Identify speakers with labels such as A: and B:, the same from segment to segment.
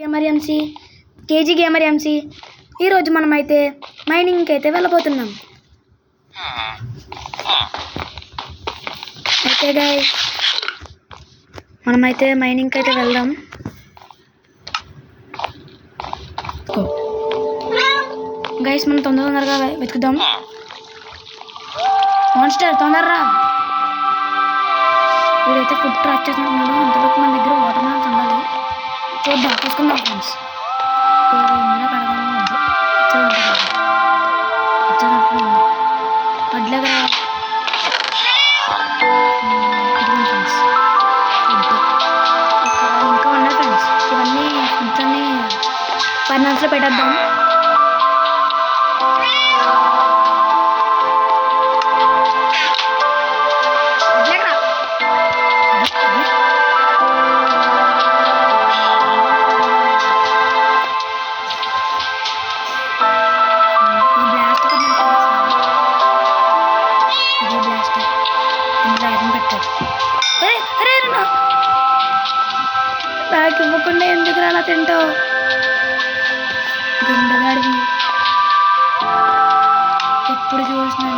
A: Gamer MC KG gamer MC ఈరోజు మనమైతే మైనింగ్కి అయితే వెళ్ళబోతున్నాం. ఓకే గైస్, మనమైతే మైనింగ్కి అయితే వెళ్దాం. గైస్ మనం తొందరగా వెతుకుదాం. మాన్స్టర్ తొందరరా, వీడైతే ఫుడ్ ట్రాప్ చేస్తున్నాడు. అంతలోపు మన దగ్గర వాటర్ మ్యాన్స్ ఉండాలి. చూద్దాం, తీసుకుందాం ఫ్రెండ్స్. ఇందులో కడగాలి వడ్లగా ఫ్రెండ్స్. ఇంకా ఉన్నాయి ఫ్రెండ్స్, ఇవన్నీ ఫుడ్స్ అన్నీ ఫైనాన్స్లో పెట్టేద్దాం. నాకు ఇవ్వకుండా ఎందుకు అలా తింటావు గుండెగాడివి? ఎప్పుడు చూసినా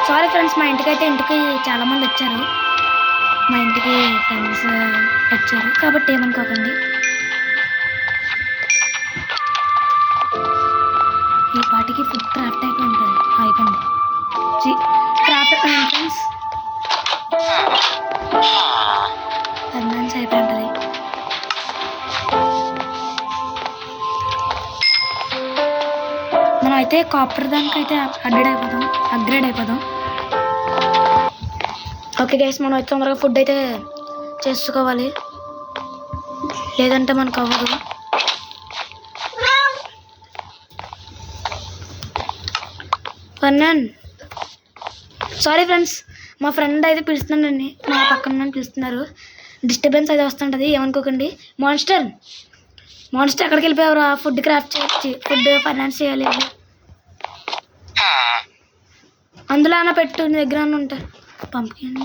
A: సారీ ఫ్రెండ్స్, మా ఇంటికి చాలామంది వచ్చారు. మా ఇంటికి ఫ్రెండ్స్ వచ్చారు కాబట్టి ఏమనుకోకండి. ఈ పాటికి ఫుడ్ క్రాఫ్ట్ అయిపోయింది. క్రాఫ్ట్ ఫ్రెండ్స్, ఫైనాన్స్ అయిపోయి ఉంటుంది. మనం అయితే కాపర్ దానికి అయితే అప్గ్రేడ్ అయిపోదాం. ఓకే గైస్, మనం అయితే తొందరగా ఫుడ్ అయితే చేసుకోవాలి, లేదంటే మనకు అవ్వదు. సారీ ఫ్రెండ్స్, మా ఫ్రెండ్ అయితే పిలుస్తున్నానండి, మా పక్కన పిలుస్తున్నారు. డిస్టర్బెన్స్ అయితే వస్తుంటుంది, ఏమనుకోకండి. మాన్స్టర్ ఎక్కడికి వెళ్ళిపోయావురా? ఫుడ్ క్రాఫ్ట్ చేసి ఫుడ్ ఫైనాన్స్ చేయాలి. అందులో అన్న పెట్టు, నీ దగ్గర అన్న ఉంటాయి. పంపికిన్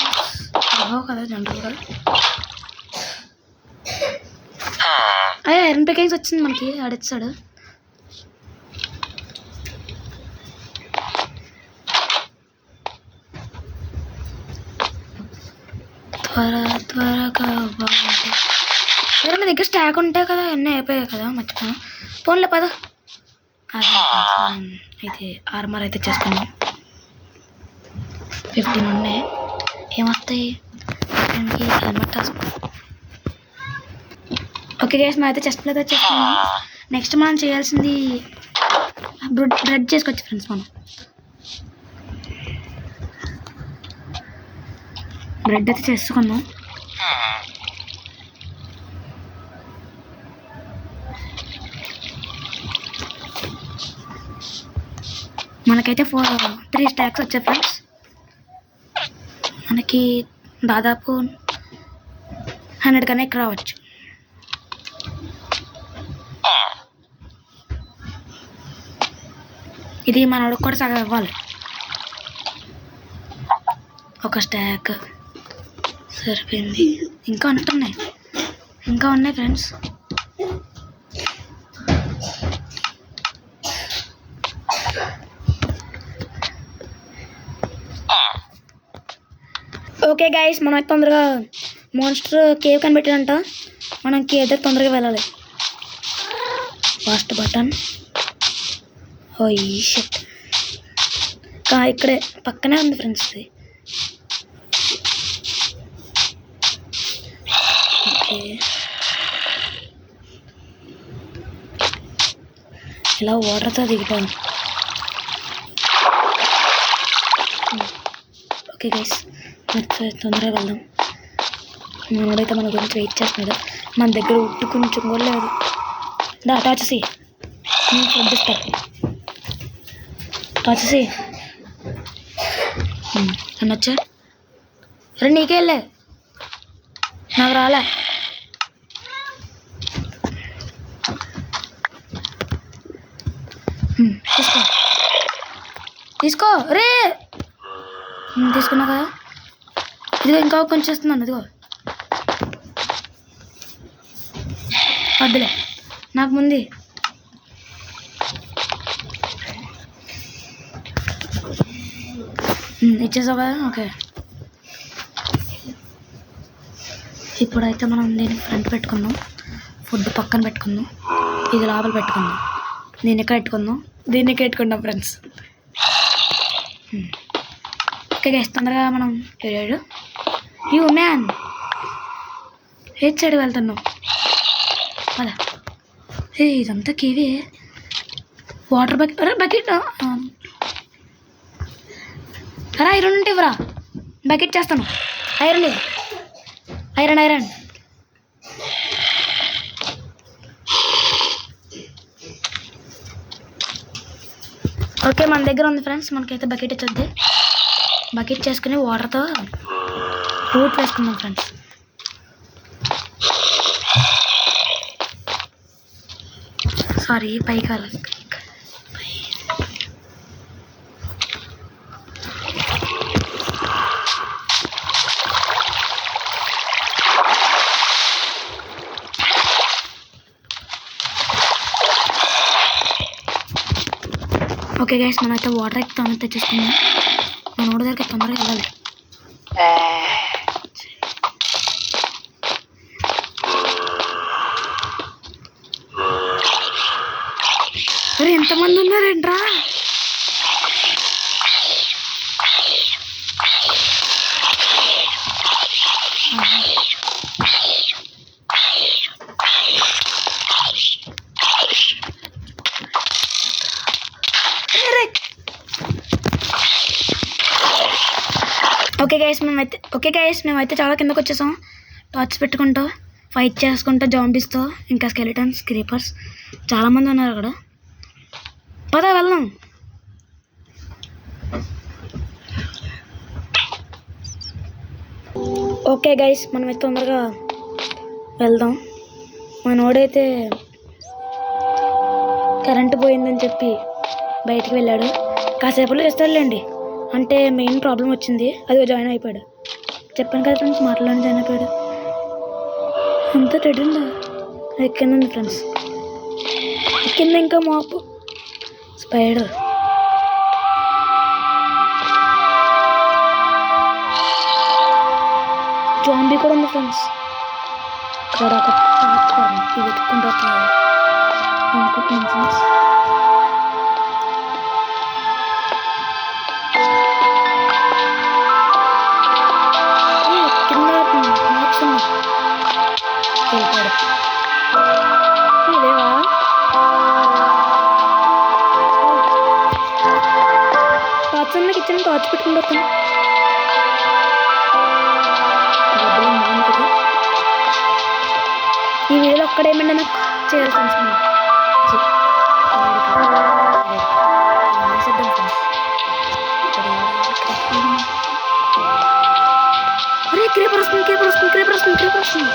A: అవ్వవు కదా జనరల్గా. అదే ఐరన్ పికెక్స్ వచ్చింది మనకి, ఆడిచ్చాడు. త్వరగా బాగుంటాయి. వేరే మీ దగ్గర స్టాక్ ఉంటాయి కదా, అన్నీ అయిపోయాయి కదా, మర్చిపోయాను. ఫోన్లో పద. అయితే ఆర్మర్ అయితే చేసుకున్నాం. 15 ఉన్నాయి, ఏమొస్తాయి హెల్మెట్ రాసుకో. ఓకే గైస్, మనం అయితే చెస్ట్ ప్లేట్ వచ్చేసుకున్నాం. నెక్స్ట్ మనం చేయాల్సింది బ్రెడ్ చేసుకోవచ్చు ఫ్రెండ్స్. మనం బ్రెడ్ అయితే చేసుకున్నాం. మనకైతే 3 స్టాక్స్ వచ్చాయి ఫ్రెండ్స్. మనకి దాదాపు 100 కన్నా ఎక్కువ రావచ్చు. ఇది మనోడికి కూడా సగం ఇవ్వాలి. ఒక స్టాక్ సరిపోయింది. ఇంకా ఉన్నాయి ఫ్రెండ్స్. ఓకే గైస్, మనం తొందరగా మాన్స్టర్ కేవ్ కనిపెట్టాడంట. మనం కేవ్ దగ్గర తొందరగా వెళ్ళాలి. Fast button. ఓ ఈ షిట్, ఇక్కడే పక్కనే ఉంది ఫ్రెండ్స్. ఓకే, ఇలా వాటర్తో దిగిపోయాను. ఓకే గైస్, తొందరగా వెళ్దాం. మనోడైతే మన గురించి వెయిట్ చేస్తున్నాడు. మన దగ్గర ఉట్టు కొంచెం కూడా లేదు. టాచేసి ఫుడ్ ఇస్తారు. టాచేసి అనొచ్చా? అరే నీకే వెళ్ళే, నాకు రాలే. తీసుకో తీసుకో రే. తీసుకున్నా కదా. ఇదిగో ఇంకా కొంచెం ఇస్తున్నాను. ఇదిగో వద్దులే, నాకు ముందు. ఇచ్చేసావు కదా. ఓకే, ఇప్పుడైతే మనం దీన్ని ఫ్రంట్ పెట్టుకుందాం. ఫుడ్ పక్కన పెట్టుకుందాం. ఇది లోపల పెట్టుకుందాం. దీన్ని ఎక్కడ పెట్టుకుందాం, దీన్ని ఎక్కడ పెట్టుకుందాం ఫ్రెండ్స్. ఓకే గైస్, తొందరగా మనం వెళ్ళాడు. యూ మ్యాన్ ఏ సైడ్ వెళ్తున్నావు అలా? ఏ ఇదంతా కేవీ. Water bucket. అరే బకెట్, అరే ఐరన్ ఉంటే ఇవ్వరా, బకెట్ చేస్తాను. Iron iron iron. ఓకే, మన దగ్గర ఉంది ఫ్రెండ్స్. మనకైతే బకెట్ ఇచ్చుద్ది. బకెట్ చేసుకుని వాటర్తో రూట్ వేసుకుందాం ఫ్రెండ్స్. సారీ, పైకి వెళ్ళాలి. ఓకే గైస్, మనమైతే వాటర్ అయితే తొందరగా తెచ్చేసుకుందాం. మన ఊడి దగ్గరికి తొందరగా వెళ్ళాలి. అరే ఎంతమంది ఉన్నారేంట్రా? ఓకే గైస్ మేమైతే చాలా కిందకు వచ్చేసాం. టార్చ్ పెట్టుకుంటూ ఫైట్ చేసుకుంటూ జాంబీస్తో, ఇంకా స్కెలిటన్స్, క్రీపర్స్ చాలామంది ఉన్నారు అక్కడ. పద వెళ్దాం. ఓకే గైస్, మనమైతే తొందరగా వెళ్దాం. మనోడైతే కరెంటు పోయిందని చెప్పి బయటికి వెళ్ళాడు. కాసేపులో ఇస్తారులేండి, అంటే మెయిన్ ప్రాబ్లం వచ్చింది, అది జాయిన్ అయిపోయాడు. చెప్పాను కదా ఫ్రెండ్స్, మాటలోనే జాయిన్ అయిపోయాడు. అంతా రెడీ ఉందా? ఎక్కిందండి ఫ్రెండ్స్, ఎక్కింది. ఇంకా మాపు స్పైడర్. జాంబీ కూడా ఉంది ఫ్రెండ్స్. ఇక్కడ ఒక టార్చ్ పడింది, ఇది వెతుక్కుంటూ వస్తున్నాడు అనుకుంటున్నాను ఫ్రెండ్స్. ఇదేవా టార్చ్ అన్నకి ఇచ్చిన టార్చ్ పెట్టుకుంటూ వస్తాను. ఈ వీడియోలో ఒక్కడేమంటే నాకు చేయాలి ఫ్రెండ్స్. అరే క్రీపర్ వస్తుంది, క్రీపర్ వస్తుంది, క్రీపర్ వస్తుంది, క్రీపర్ వస్తుంది.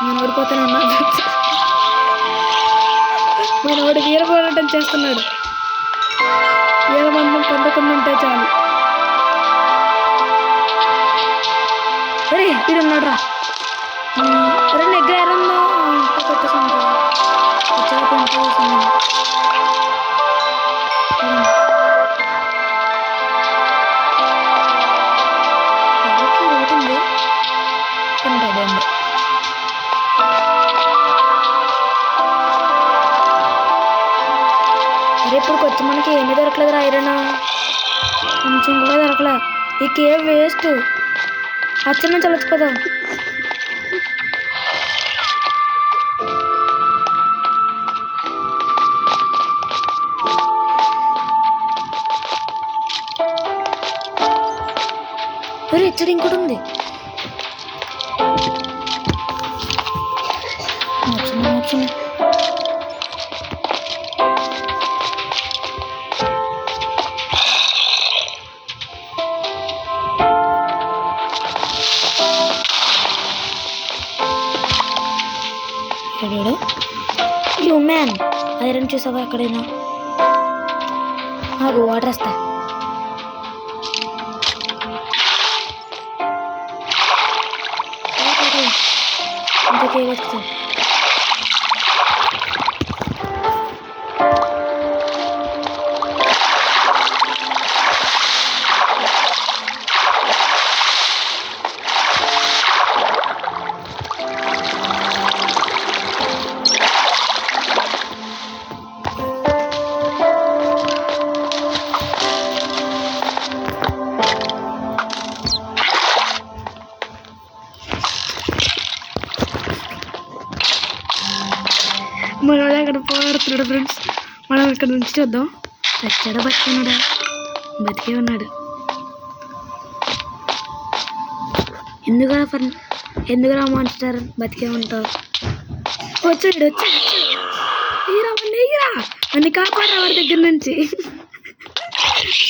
A: నేను ఓడిపోతాను అన్నా. మన వాడు వీరపోరాటం చేస్తున్నాడు. వీరబంధం పొందకుండా ఉంటే చాలు. అరే ఇది ఉన్నాడు రా. అరే నెగ్గ ఎరందో కొట్టేసాను. రోటుంది అండి. అరే ఇప్పుడు వచ్చి మనకి ఏమీ దొరకలేదు. ఐరన్ కొంచెం కూడా దొరకలే. ఈ కేవ్ వేస్ట్. అచ్చడి నుంచి వచ్చిపోదాం. ఒరే ఇచ్చడి ఇంకోటి ఉంది. వచ్చింది. మ్యాన్ ఐరన్ చూసావా ఎక్కడైనా? వాటర్ వస్తా. ఇంకొక వస్తా. మనోడు అక్కడ పోరాడుతున్నాడు ఫ్రెండ్స్. మనం ఇక్కడ నుంచి చూద్దాం. చచ్చాడా బతికున్నాడా? బతికే ఉన్నాడు. ఎందుకురా మాన్స్టర్ బతికే ఉంటావు? వచ్చాడు. హీరా అన్ని కాపాడరా వాడి దగ్గర నుంచి.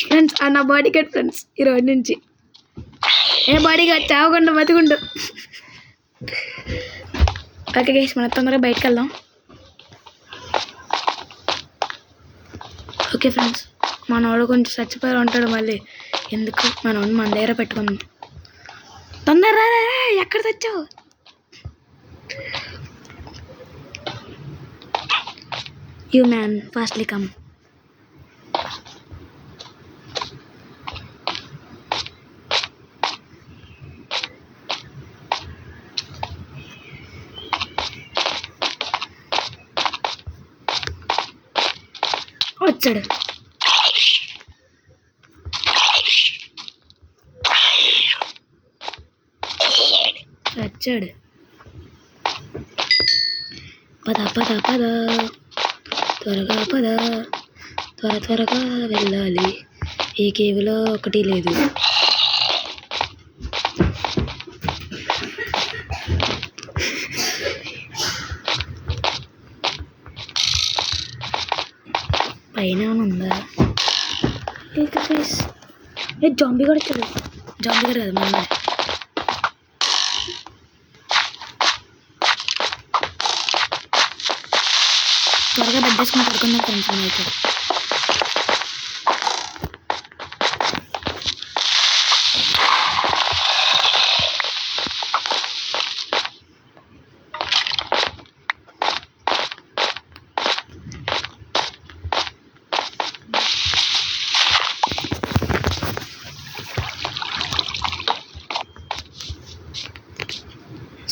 A: ఫ్రెండ్స్ నా బాడీ గార్డ్ ఫ్రెండ్స్ ఈ రోజు నుంచి. ఏ బాడీ గార్డ్ చావకుండా బతికుండు. ఓకే గైస్ మనం తొందరగా బయటకు వెళ్దాం. ఓకే ఫ్రెండ్స్ మనోడు కొంచెం చచ్చిపోయి ఉంటాడు. మళ్ళీ ఎందుకు మన దగ్గర పెట్టుకుందాం. తొందరగా ఎక్కడ తెచ్చావు? You man fastly come. వచ్చాడు. పద త్వరగా వెళ్ళాలి. ఈ కేవ్లో ఒకటి లేదు. పైన ఉందా? జాంబీ కూడా వచ్చాడు. జాంబీ గారు కదా మన త్వరగా బెడ్డేసుకుని పడుకున్నాం ఫ్రెండ్స్. అయితే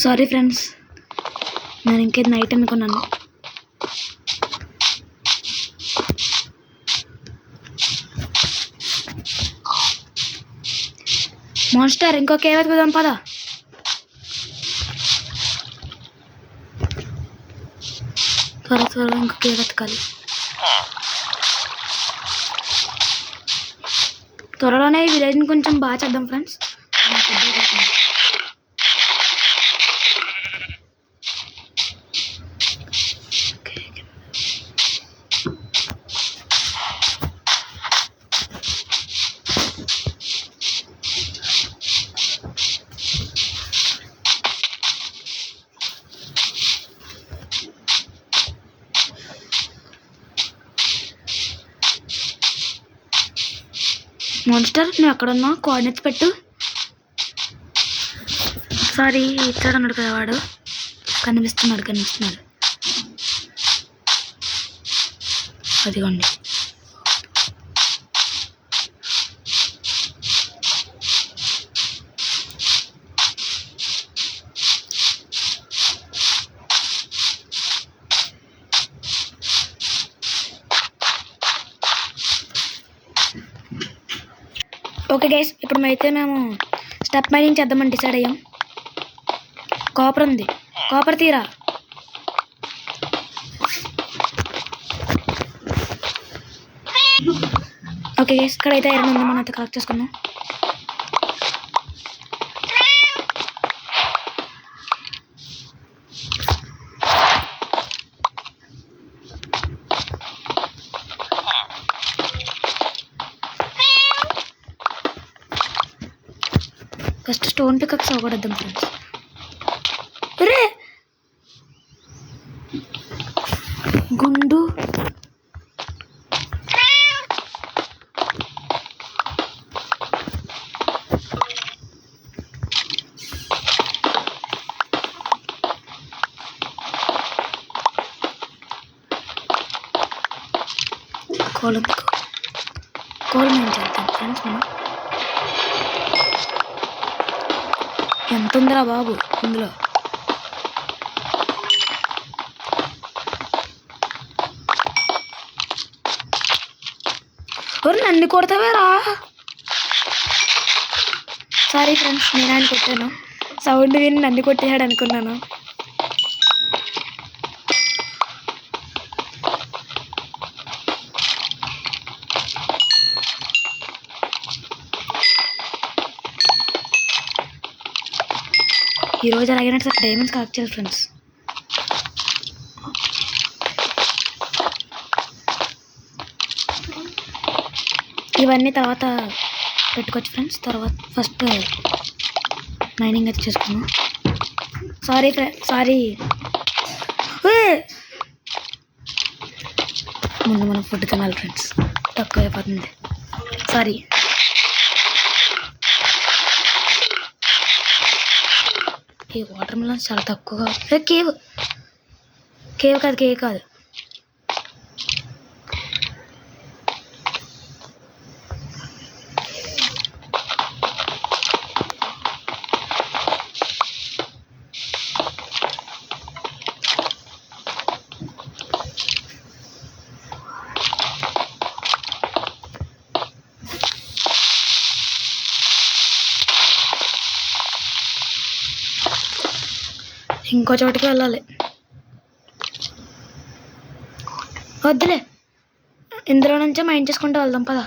A: సారీ ఫ్రెండ్స్ నేను ఇంకేది నైట్ అనుకున్నాను. మాన్స్టర్ ఇంకో కేవ్ వెతుకుదాం పద. త్వరగా ఇంకో కేవ్ వెతకాలి. త్వరలోనే ఈ విలేజ్ని కొంచెం బాగా చేద్దాం ఫ్రెండ్స్. మాన్స్టర్ నువ్వు ఎక్కడున్నా కోఆర్డినేట్స్ పెట్టు. ఒకసారి ఇచ్చాడు అన్నాడు కదా వాడు. కనిపిస్తున్నాడు. అదిగోండి. ఓకే గైస్ ఇప్పుడు మేము స్టెప్ మైనింగ్ చేద్దామని డిసైడ్ అయ్యాం. కాపర్ ఉంది. కాపర్ తీరా. ఓకే గైస్ ఇక్కడైతే ఐరన్ ఉంది. మనం అయితే కలెక్ట్ చేసుకుందాం. ఫస్ట్ స్టోన్ పికక్స్ అవ్వకూడద్దాం ఫ్రెండ్స్. అరే గుండు కోల్ మైన్ చేద్దాం ఫ్రెండ్స్. మనం ఎంత ఉందిరా బాబు ఇందులో. నన్ను కొడతావేరా. సారీ ఫ్రెండ్స్, నేను ఆయన కొట్టాను. సౌండ్ విని నన్ను కొట్టేయాడు అనుకున్నాను. ఈరోజు అలాగే సార్ డైమండ్స్ కలెక్ట్ చేయాలి ఫ్రెండ్స్. ఇవన్నీ తర్వాత పెట్టుకోవచ్చు ఫ్రెండ్స్. తర్వాత ఫస్ట్ మైనింగ్ అయితే చేసుకున్నాం. సారీ ముందు మనం ఫుడ్ తినాలి ఫ్రెండ్స్, తక్కువ అయిపోతుంది. సారీ. ఈ వాటర్ మిలన్ చాలా తక్కువగా. కేవ్ కాదు. ఇంకో చోటికి వెళ్ళాలి. వద్దులే, ఇందులో నుంచే మైండ్ చేసుకుంటూ వెళ్దాం పదా.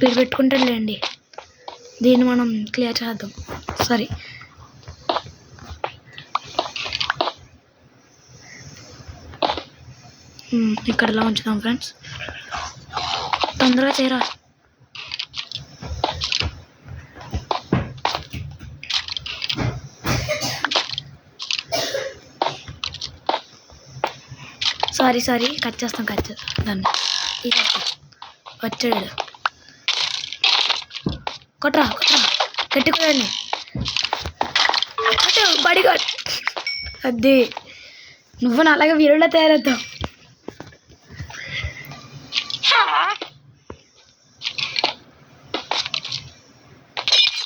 A: మీరు పెట్టుకుంటారులేండి, దీన్ని మనం క్లియర్ చేద్దాం. సారీ. ఇక్కడ ఇలా ఉంచుదాం ఫ్రెండ్స్. తొందరగా చేయరా. సారీ కట్ చేస్తాం దాన్ని. వచ్చాడు. కొట్రా గట్టి కొట్టండి. బడిగా అది నువ్వు నా అలాగే వీరులా తయారవుతావు.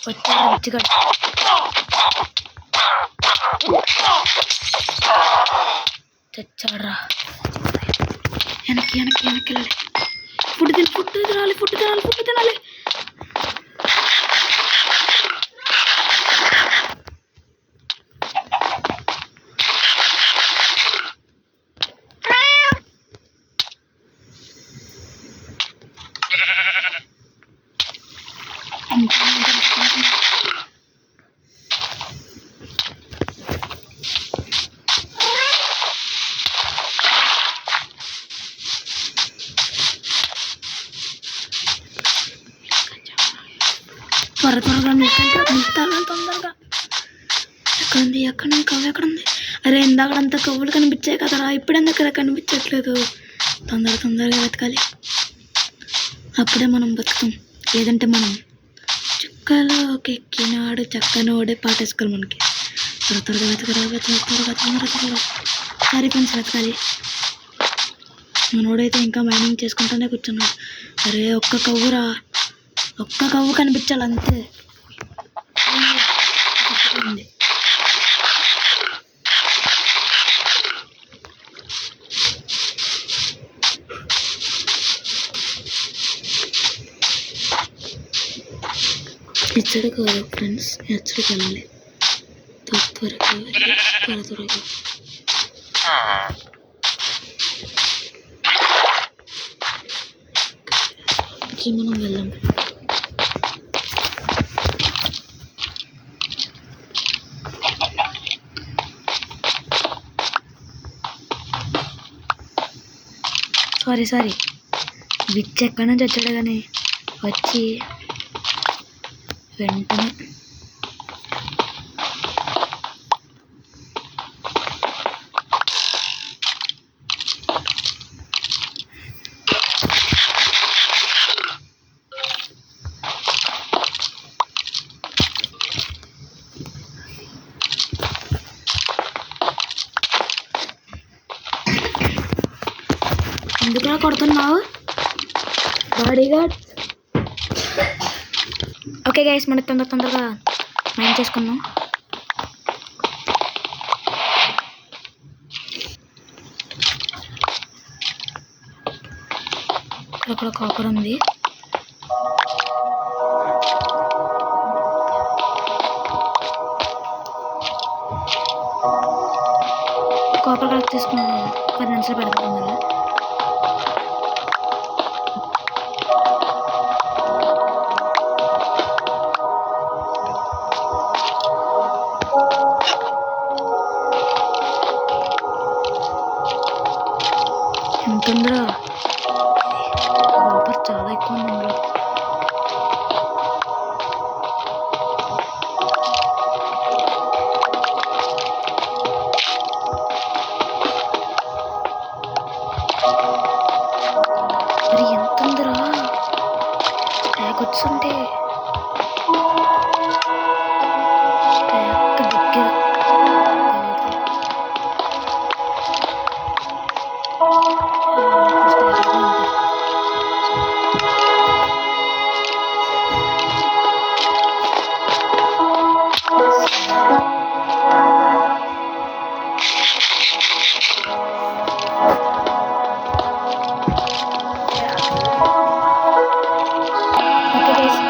A: వచ్చాడు మంచిగా. చచ్చాడ్రా. వెనక్కి వెళ్ళాలి. ఫుడ్ తినాలి. త్వరగా మిగతాను తొందరగా. ఎక్కడుంది? అరే ఇందాకడంతా కవ్వులు కనిపించాయి కదరా, ఇప్పుడు ఎందుకు కదా కనిపించట్లేదు? తొందరగా వెతకాలి, అప్పుడే మనం బతుకుతాం. లేదంటే మనం చుక్కలోకి ఎక్కినాడు చక్కనోడే పాటేసుకోవాలి మనకి. త్వరగా వెతకరా. సారీ ఫ్రెండ్స్, వెతకాలి. మనోడైతే ఇంకా మైనింగ్ చేసుకుంటూనే కూర్చున్నాడు. అరే ఒక్క కవ్వు కనిపించాలి అంతే. ఎచ్చడి కాదు ఫ్రెండ్స్, ఎచ్చడికి వెళ్ళాలి. త్వరగా మనం వెళ్ళాం. సారీ విచ్ ఎక్కడి నుంచి వచ్చాడు కానీ వచ్చి వెంటనే ఎందుకులా కొడుతున్నావు బాడీగార్డ్? ఓకే గైస్, మనకి తొందరగా మైండ్ చేసుకుందాం. ఇక్కడ కాపర్ ఉంది. కాపర్ కలెక్ట్ తీసుకున్నాను. 10 నిమిషాలు పెడతాం కదా. ఎంత ఉందిరా? కాపర్ చాలా ఎక్కువ ఉంది ఇందులో. మరి ఎంత ఉందిరా? స్టాక్ వచ్చుంటే స్టాక్ దగ్గర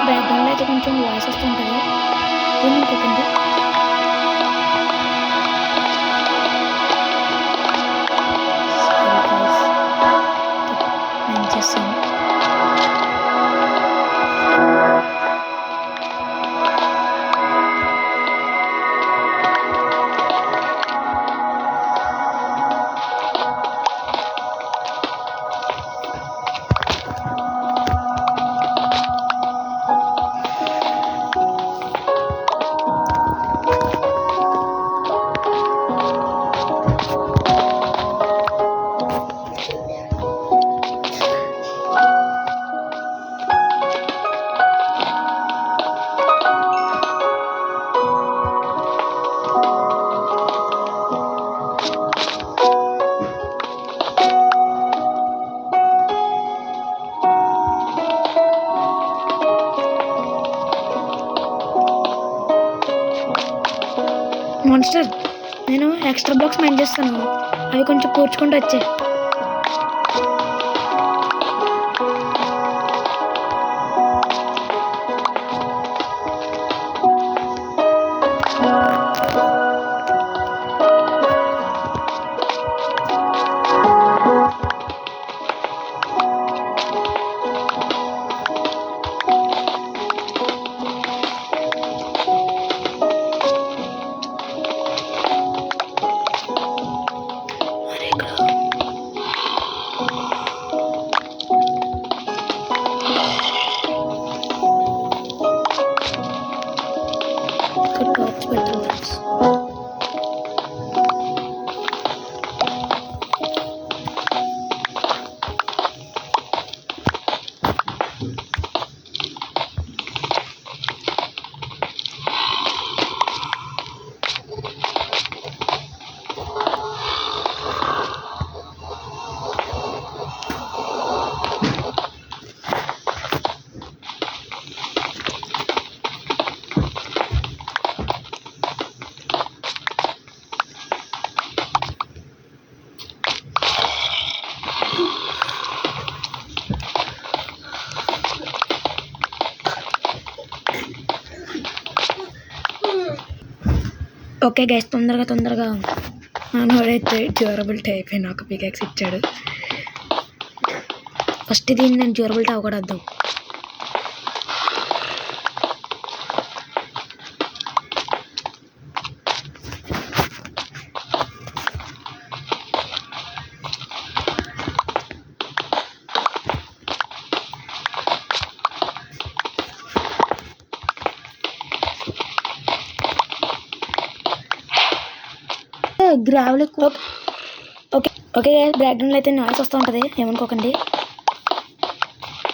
A: బ్యాక్గ్రౌండ్లో అయితే కొంచెం వాయిస్ వస్తుంటుంది. ఏమనుకోకండి. నేను చేస్తాను. మాన్స్టర్, నేను ఎక్స్ట్రా బ్లాక్స్ మైండ్ చేస్తాను. అవి కొంచెం కూర్చుకుంటూ వచ్చాయి. టార్చ్ పెట్టాలి. ఓకే గైస్, తొందరగా మనోడైతే డ్యూరబిలిటీ అయిపోయి నాకు పికాక్స్ ఇచ్చాడు. ఫస్ట్ దీన్ని నేను డ్యూరబిలిటీ అవ్వకూడదు. గ్రావెల్ ఎక్కువ. ఓకే ఓకే బ్యాక్గ్రౌండ్లో అయితే నాయిస్ వస్తూ ఉంటుంది, ఏమనుకోకండి.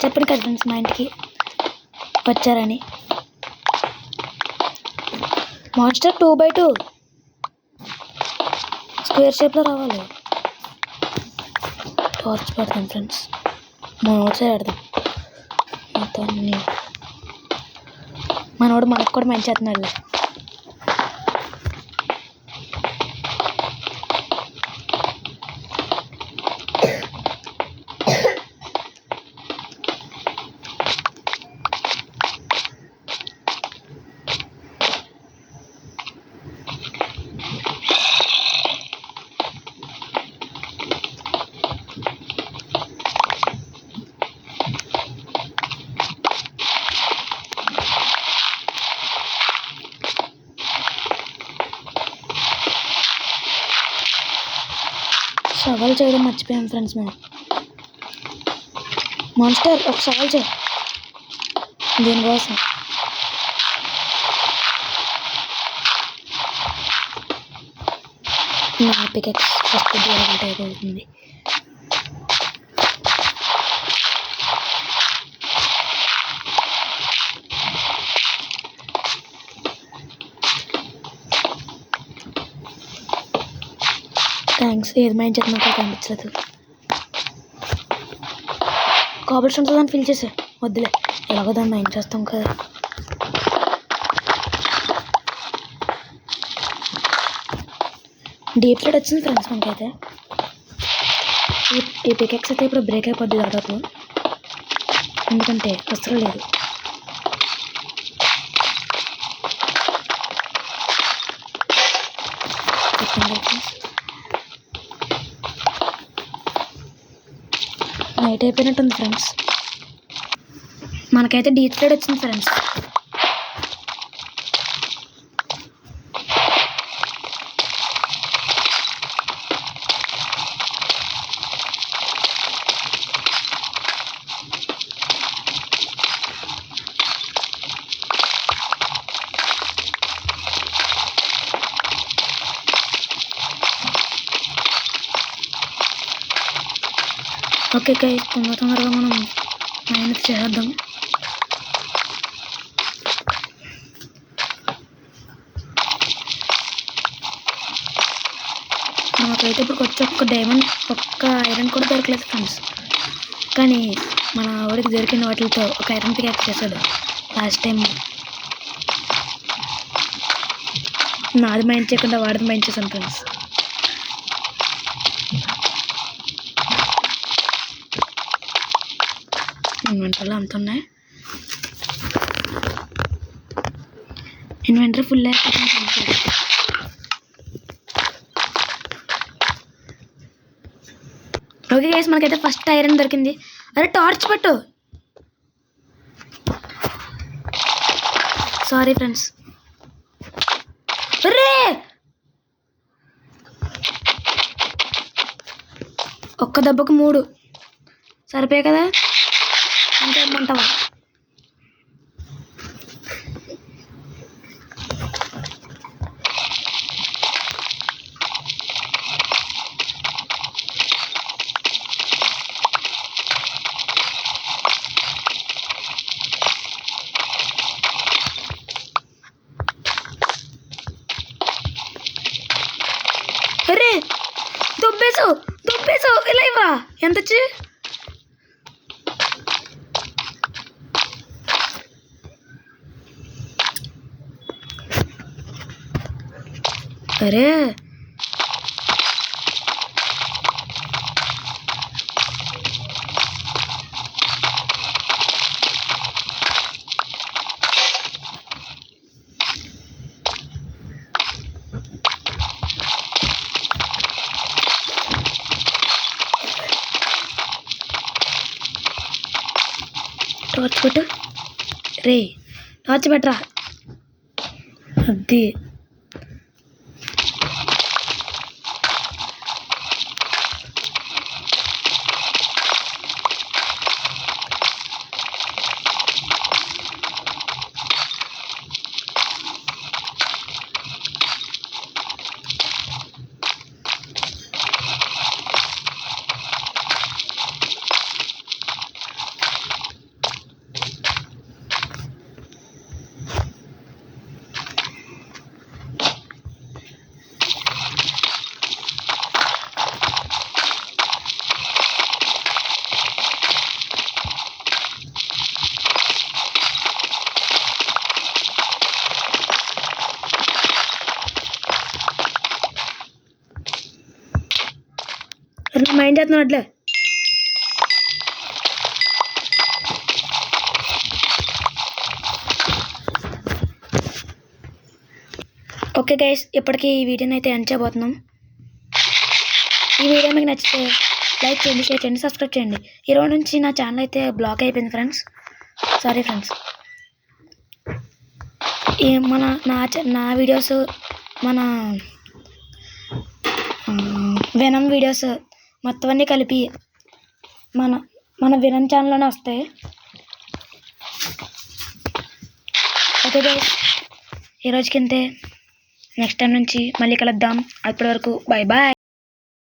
A: చెప్పండి కదా ఫ్రెండ్స్, మా ఇంటికి వచ్చారని. మాన్స్టర్ 2x2 స్క్వేర్ షేప్లో రావాలి. టార్చ్ పెడతాం ఫ్రెండ్స్, మనోడు సైడ్ పెడదాం మొత్తం. మనోడు మనకు కూడా మంచి చేస్తున్నాడు. సవాల్ చేయడం మర్చిపోయాం ఫ్రెండ్స్ మేము. మాన్స్టర్ ఒక సవాల్ చేయి దీనికోసం. నా పికెక్స్ ఫస్ట్ డెవలప్మెంట్ అయిపోతుంది. థ్యాంక్స్. ఏది మైండ్ చేతి నాకు కనిపించలేదు. కాబుల్ స్టోన్స్ దాన్ని ఫిల్ చేసే వద్దులే, ఎలాగో దాన్ని మైండ్ చేస్తాం కదా. డీప్ ఫ్లడ్ వచ్చింది ఫ్రెండ్స్ మనకైతే. ఈ పికెక్స్ అయితే ఇప్పుడు బ్రేక్ అయిపోద్ది దాదాపు, ఎందుకంటే అసలు లేదు. నైట్ అయిపోయినట్టుంది ఫ్రెండ్స్. మనకైతే డీప్ ఫ్లడ్ వచ్చింది ఫ్రెండ్స్. ఓకే గైస్, తొందరగా మనం మైనస్ చేద్దాం. నాకైతే ఇప్పుడు వచ్చి ఒక్క డైమండ్ ఒక్క ఐరన్ కూడా దొరకలేదు ఫ్రెండ్స్. కానీ మన వాడికి దొరికిన వాటితో ఒక ఐరన్ పికాక్ చేశాడు లాస్ట్ టైం. నాది మైండ్ చేయకుండా వాడిది మైండ్ చేశాను ఫ్రెండ్స్. ఇన్వెంటరీలో అంత ఉన్నాయి. ఇన్వెంటరీ ఫుల్ అయిపోతుంది. ఓకే గైస్, మనకైతే ఫస్ట్ ఐరన్ దొరికింది. అరే టార్చ్ పెట్టు. Sorry friends. అరే ఒక్క దెబ్బకు 3 సరిపోయాయి కదా, అంతే ఇమ్మంటావా? అరే దుబ్బేసావు ఇలా ఇవ్వరా. ఎంత వచ్చి? అరే టార్చ్ పెట్టు. రే టార్చ్ పెట్టరా. అది మైండ్ చేస్తున్నాను అట్లే. ఓకే గైస్, ఇప్పటికీ ఈ వీడియోని అయితే ఎండ్ చేయబోతున్నాం. ఈ వీడియో మీకు నచ్చితే లైక్ చేయండి, షేర్ చేయండి, సబ్స్క్రైబ్ చేయండి. ఈరోజు నుంచి నా ఛానల్ అయితే బ్లాక్ అయిపోయింది ఫ్రెండ్స్. Sorry friends. నా వీడియోస్ మన వెనమ్ వీడియోస్ మొత్తం అన్నీ కలిపి మన వెనమ్ ఛానల్లోనే వస్తాయి. ఓకే గైస్, ఈరోజుకి ఇంతే. నెక్స్ట్ టైం నుంచి మళ్ళీ కలుద్దాం. అప్పటి వరకు బాయ్ బాయ్.